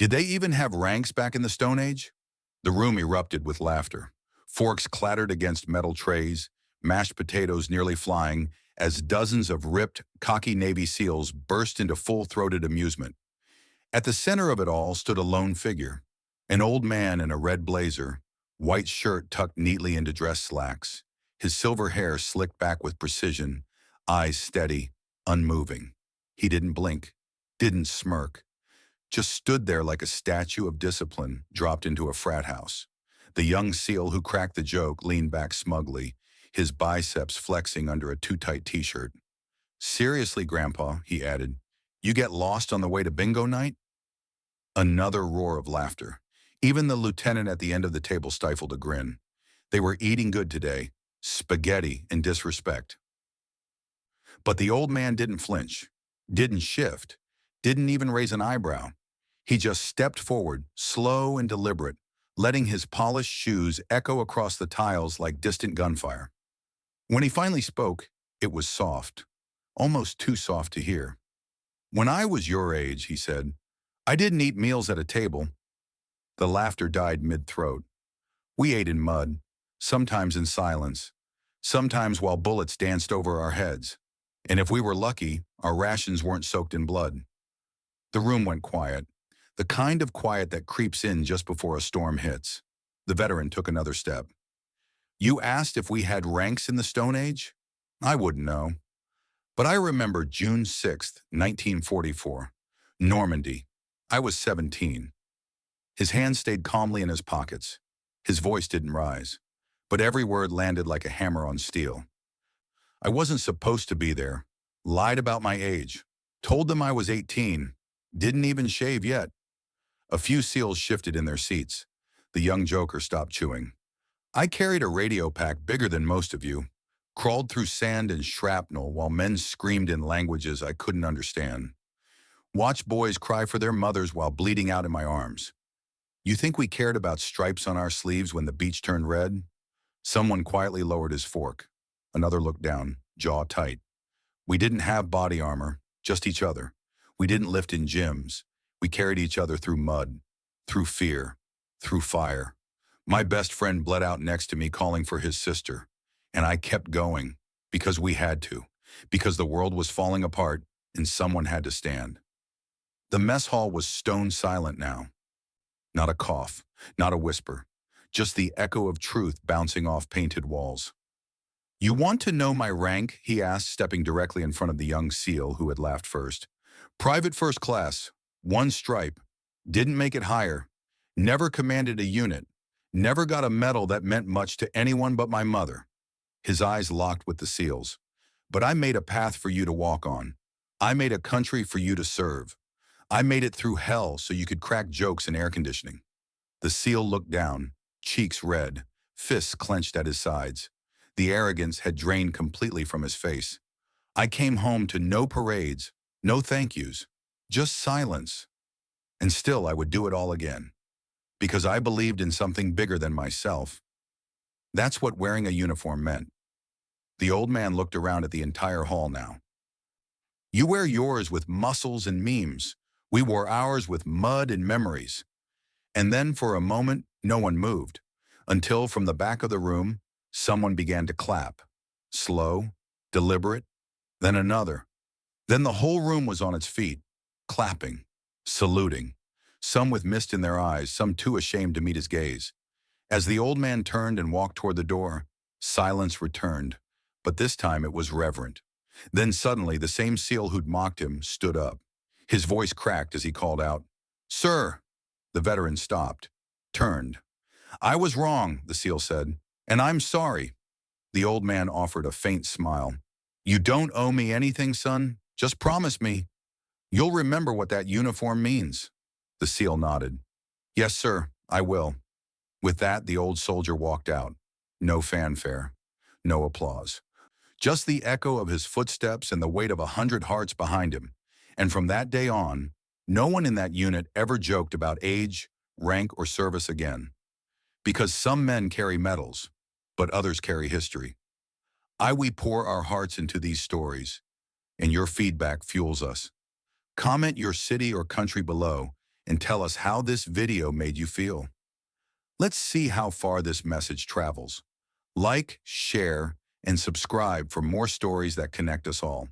Did they even have ranks back in the Stone Age? The room erupted with laughter. Forks clattered against metal trays, mashed potatoes nearly flying, as dozens of ripped, cocky Navy SEALs burst into full-throated amusement. At the center of it all stood a lone figure, an old man in a red blazer, white shirt tucked neatly into dress slacks, his silver hair slicked back with precision, eyes steady, unmoving. He didn't blink, didn't smirk, just stood there like a statue of discipline dropped into a frat house. The young SEAL who cracked the joke leaned back smugly, his biceps flexing under a too-tight t-shirt. "Seriously, Grandpa," he added, "you get lost on the way to bingo night?" Another roar of laughter. Even the lieutenant at the end of the table stifled a grin. They were eating good today, spaghetti and disrespect. But the old man didn't flinch, didn't shift, didn't even raise an eyebrow. He just stepped forward, slow and deliberate, letting his polished shoes echo across the tiles like distant gunfire. When he finally spoke, it was soft, almost too soft to hear. "When I was your age," he said, "I didn't eat meals at a table." The laughter died mid-throat. "We ate in mud, sometimes in silence, sometimes while bullets danced over our heads. And if we were lucky, our rations weren't soaked in blood." The room went quiet, the kind of quiet that creeps in just before a storm hits. The veteran took another step. "You asked if we had ranks in the Stone Age? I wouldn't know. But I remember June 6th, 1944, Normandy. I was 17. His hands stayed calmly in his pockets. His voice didn't rise, but every word landed like a hammer on steel. "I wasn't supposed to be there. Lied about my age. Told them I was 18. Didn't even shave yet." A few SEALs shifted in their seats. The young joker stopped chewing. "I carried a radio pack bigger than most of you. Crawled through sand and shrapnel while men screamed in languages I couldn't understand. Watched boys cry for their mothers while bleeding out in my arms. You think we cared about stripes on our sleeves when the beach turned red?" Someone quietly lowered his fork. Another looked down, jaw tight. "We didn't have body armor, just each other. We didn't lift in gyms. We carried each other through mud, through fear, through fire. My best friend bled out next to me calling for his sister. And I kept going, because we had to, because the world was falling apart and someone had to stand." The mess hall was stone silent now. Not a cough, not a whisper, just the echo of truth bouncing off painted walls. "You want to know my rank?" he asked, stepping directly in front of the young SEAL who had laughed first. "Private first class, one stripe, didn't make it higher, never commanded a unit, never got a medal that meant much to anyone but my mother." His eyes locked with the SEALs. "But I made a path for you to walk on. I made a country for you to serve. I made it through hell so you could crack jokes in air conditioning." The SEAL looked down, cheeks red, fists clenched at his sides. The arrogance had drained completely from his face. "I came home to no parades, no thank yous, just silence. And still I would do it all again. Because I believed in something bigger than myself." That's what wearing a uniform meant. The old man looked around at the entire hall now. "You wear yours with muscles and memes. We wore ours with mud and memories." And then for a moment, no one moved, until from the back of the room, someone began to clap. Slow, deliberate, then another. Then the whole room was on its feet, clapping, saluting, some with mist in their eyes, some too ashamed to meet his gaze. As the old man turned and walked toward the door, silence returned, but this time it was reverent. Then suddenly the same SEAL who'd mocked him stood up. His voice cracked as he called out, "Sir!" The veteran stopped, turned. "I was wrong," the SEAL said, "and I'm sorry." The old man offered a faint smile. "You don't owe me anything, son. Just promise me. You'll remember what that uniform means." The SEAL nodded. "Yes, sir, I will." With that, the old soldier walked out. No fanfare, no applause. Just the echo of his footsteps and the weight of 100 hearts behind him. And from that day on, no one in that unit ever joked about age, rank, or service again. Because some men carry medals, but others carry history. We pour our hearts into these stories, and your feedback fuels us. Comment your city or country below, and tell us how this video made you feel. Let's see how far this message travels. Like, share, and subscribe for more stories that connect us all.